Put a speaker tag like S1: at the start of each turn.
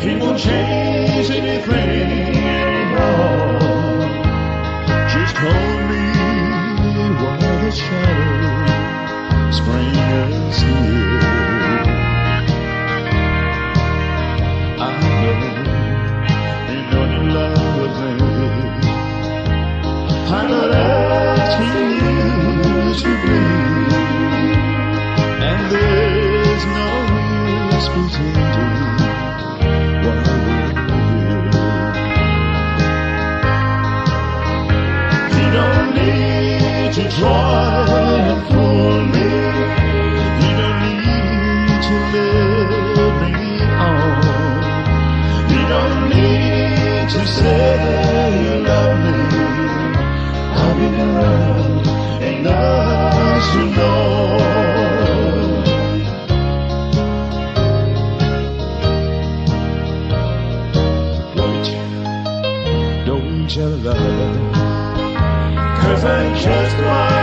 S1: He won't change anything anymore. Just hold me while the shadow spring is here. I know you love me. I'm not asking you to be, and there's no use pretending while we're here. You don't need to try and fool me. You don't need to let me on. You don't need to say you love me. I've been around enough to know. Don't you love? 'Cause I just want